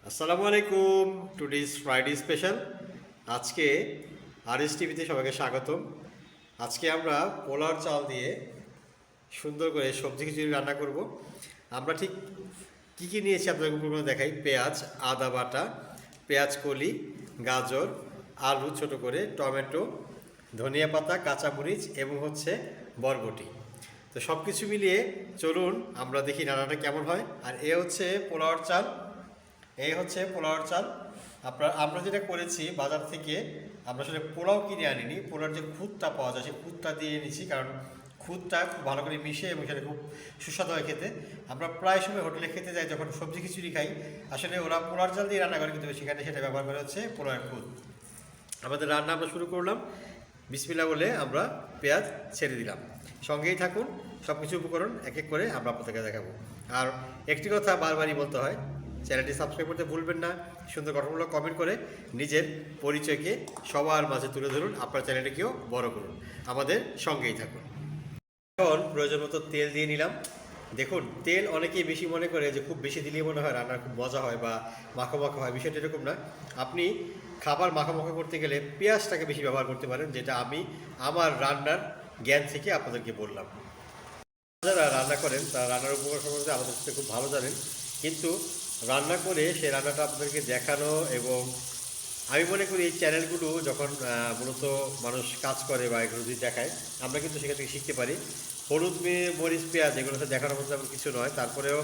আসসালামু আলাইকুম। Today's Friday special. আজকে আরএস টিভিতে সবাইকে স্বাগতম। আজকে আমরা পোলার চাল দিয়ে সুন্দর করে সবজি খিচুড়ি রান্না করব। আমরা ঠিক কী কী নিয়েছি আপনাদের উপর দেখাই। পেঁয়াজ, আদা বাটা, পেঁয়াজ কলি, গাজর, আলু ছোট করে, টমেটো, ধনিয়া পাতা, কাঁচামরিচ এবং বরবটি। তো সব কিছু মিলিয়ে চলুন আমরা দেখি রান্নাটা কেমন হয়। আর এ হচ্ছে পোলাওয়ার চাল। এই হচ্ছে পোলাওয়ার চাল। আমরা যেটা করেছি বাজার থেকে, আমরা আসলে পোলাও কিনে আনিনি, পোলাওর যে খুদটা পাওয়া যায় সেই খুদটা দিয়ে এনেছি, কারণ খুদটা খুব ভালো করে মিশে এবং সেটা খুব সুস্বাদু হয় খেতে। আমরা প্রায় সময় হোটেলে খেতে যাই, যখন সবজি খিচুড়ি খাই, আসলে ওরা পোলাওর চাল দিয়ে রান্না করে, কিন্তু সেখানে সেটা ব্যবহার করা হচ্ছে পোলাওয়ের খুদ। আমাদের রান্না আমরা শুরু করলাম। বিসমিল্লাহ বলে আমরা পেঁয়াজ ছেড়ে দিলাম। সঙ্গেই থাকুন, সব কিছু উপকরণ এক এক করে আমরা আপনাদেরকে দেখাবো। আর একটি কথা বারবারই বলতে হয়, চ্যানেলটি সাবস্ক্রাইব করতে ভুলবেন না। সুন্দর গঠনমূলক কমেন্ট করে নিজের পরিচয়কে সবার মাঝে তুলে ধরুন, আপনার চ্যানেলটিকেও বড় করুন। আমাদের সঙ্গেই থাকুন। এখন প্রয়োজন মতো তেল দিয়ে নিলাম। দেখুন, তেল অনেকেই বেশি মনে করে যে খুব বেশি দিলেই মনে হয় রান্নার খুব মজা হয় বা মাখো মাখো হয়। বিষয়টা এরকম না। আপনি খাবার মাখো মাখো করতে গেলে পেঁয়াজটাকে বেশি ব্যবহার করতে পারেন, যেটা আমি আমার রান্নার জ্ঞান থেকে আপনাদেরকে বললাম। যারা রান্না করেন তারা রান্নার উপকরণ সম্বন্ধে আমাদের সাথে খুব ভালো জানেন, কিন্তু রান্না করে সেই রান্নাটা আপনাদেরকে দেখানো, এবং আমি মনে করি এই চ্যানেলগুলো যখন মূলত মানুষ কাজ করে বা এগুলো যদি দেখায়, আমরা কিন্তু সেখান থেকে শিখতে পারি। হলুদ, মরিচ, পেঁয়াজ এগুলোতে দেখানোর মধ্যে এমন কিছু নয়। তারপরেও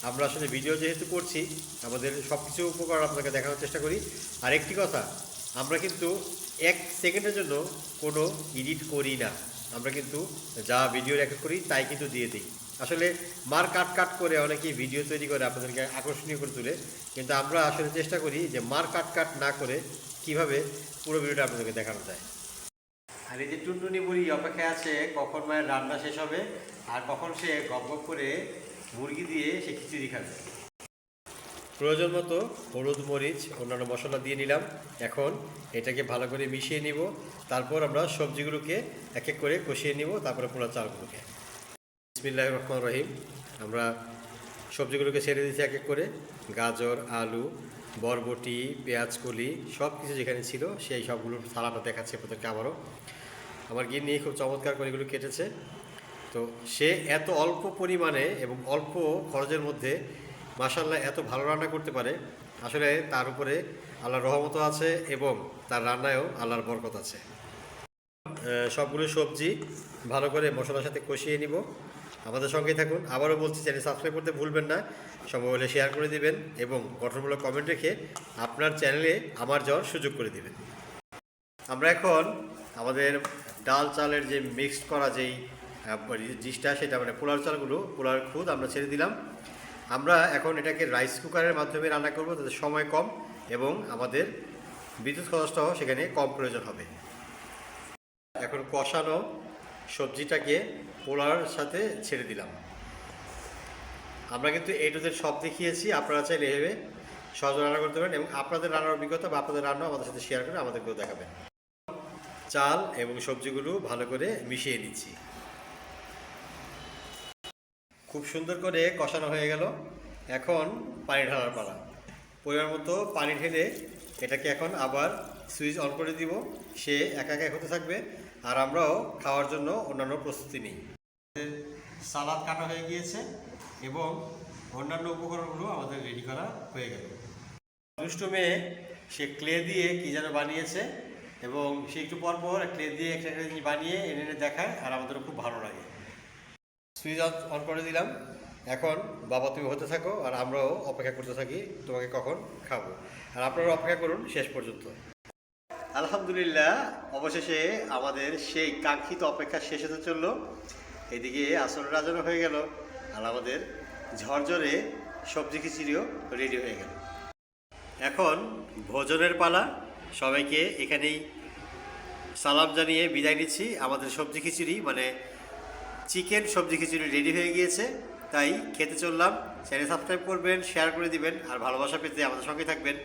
আমরা আসলে ভিডিও যেহেতু করছি, আমাদের সব কিছু উপকরণ আপনাকে দেখানোর চেষ্টা করি। আর একটি কথা, আমরা কিন্তু এক সেকেন্ডের জন্য কোনো এডিট করি না। আমরা কিন্তু যা ভিডিও রেকর্ড করি তাই কিন্তু দিয়ে দিই। আসলে মার কাট করে অনেকেই ভিডিও তৈরি করে আপনাদেরকে আকর্ষণীয় করে তোলে, কিন্তু আমরা আসলে চেষ্টা করি যে মার কাট না করে কিভাবে পুরো ভিডিওটা আপনাদেরকে দেখানো যায়। আর এই যে টুনটুনি বুড়ি অপেক্ষায় আছে কখন মায়ের রান্না শেষ হবে আর কখন সে গপ গপ করে মুরগি দিয়ে সে খিচুড়ি খাবে। প্রয়োজন মতো হলুদ, মরিচ, অন্যান্য মশলা দিয়ে নিলাম। এখন এটাকে ভালো করে মিশিয়ে নিব। তারপর আমরা সবজিগুলোকে এক এক করে কষিয়ে নিব, তারপরে পোলাও চালগুলোকে। বিসমিল্লাহির রহমানির রহিম। আমরা সবজিগুলোকে ছেড়ে দিয়েছি এক এক করে। গাজর, আলু, বরবটি, পেঁয়াজ কলি সব কিছু যেখানে ছিল সেই সবগুলোর থালাটা দেখাচ্ছে আপনাদেরকে আবারও। আমার গিন্নি খুব চমৎকার করে এগুলো কেটেছে। তো সে এত অল্প পরিমাণে এবং অল্প খরচের মধ্যে মাশাআল্লাহ এত ভালো রান্না করতে পারে। আসলে তার উপরে আল্লাহর রহমত আছে এবং তার রান্নায়ও আল্লাহর বরকত আছে। সবগুলো সবজি ভালো করে মশলার সাথে কষিয়ে নিব। আমাদের সঙ্গেই থাকুন। আবারও বলছি, চ্যানেল সাবস্ক্রাইব করতে ভুলবেন না। সম্ভব হলে শেয়ার করে দিবেন এবং গঠনমূলক কমেন্ট রেখে আপনার চ্যানেলে আমার যাওয়ার সুযোগ করে দিবেন। আমরা এখন আমাদের ডাল চালের যে মিক্সড করা যেই ডিশটা, সেটা মানে পোলার চালগুলো, পোলার খুদ আমরা ছেড়ে দিলাম। আমরা এখন এটাকে রাইস কুকারের মাধ্যমে রান্না করব, তাতে সময় কম এবং আমাদের বিদ্যুৎ খরচটাও সেখানে কম প্রয়োজন হবে। এখন কষানো সবজিটাকে পোলার সাথে ছেড়ে দিলাম। আমরা কিন্তু এ টু জেড সব দেখিয়েছি, আপনারা চাইলে এভাবে সহজ রান্না করতে পারেন এবং আপনাদের রান্নার অভিজ্ঞতা বা আপনাদের রান্না আমাদের সাথে শেয়ার করে আমাদেরকেও দেখাবেন। চাল এবং সবজিগুলো ভালো করে মিশিয়ে নিচ্ছি। খুব সুন্দর করে কষানো হয়ে গেল। এখন পানি ঢালার পালা। পরিমাণ মতো পানি ঢেলে এটাকে এখন আবার সুইচ অন করে দিব। সে একা একা হতে থাকবে আর আমরাও খাওয়ার জন্য অন্যান্য প্রস্তুতি নিই। সালাদ কাটা হয়ে গিয়েছে এবং অন্যান্য উপকরণগুলো আমাদের রেডি করা হয়ে গেল। দুষ্টু মেয়ে সে ক্লে দিয়ে কী যেন বানিয়েছে এবং সে একটু পরপর ক্লে দিয়ে একটা জিনিস বানিয়ে এনে এনে দেখায়, আর আমাদেরও খুব ভালো লাগে। সুইচ অন করে দিলাম। এখন বাবা তুমি হতে থাকো আর আমরাও অপেক্ষা করতে থাকি তোমাকে কখন খাবো, আর আপনারাও অপেক্ষা করুন শেষ পর্যন্ত। আলহামদুলিল্লাহ, অবশেষে আমাদের সেই কাঙ্ক্ষিত অপেক্ষা শেষ হতে চললো। এদিকে আসরের আজানও হয়ে গেল আর আমাদের ঝরঝরে সবজি খিচুড়িও রেডি হয়ে গেল। এখন ভোজনের পালা। সবাইকে এখানেই সালাম জানিয়ে বিদায় নিচ্ছি। আমাদের সবজি খিচুড়ি মানে চিকেন সবজি খিচুড়ি রেডি হয়ে গিয়েছে, তাই খেতে চললাম। চ্যানেল সাবস্ক্রাইব করবেন, শেয়ার করে দিবেন আর ভালোবাসা পেতে আমাদের সঙ্গে থাকবেন।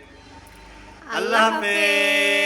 আল্লাহ হাফেজ।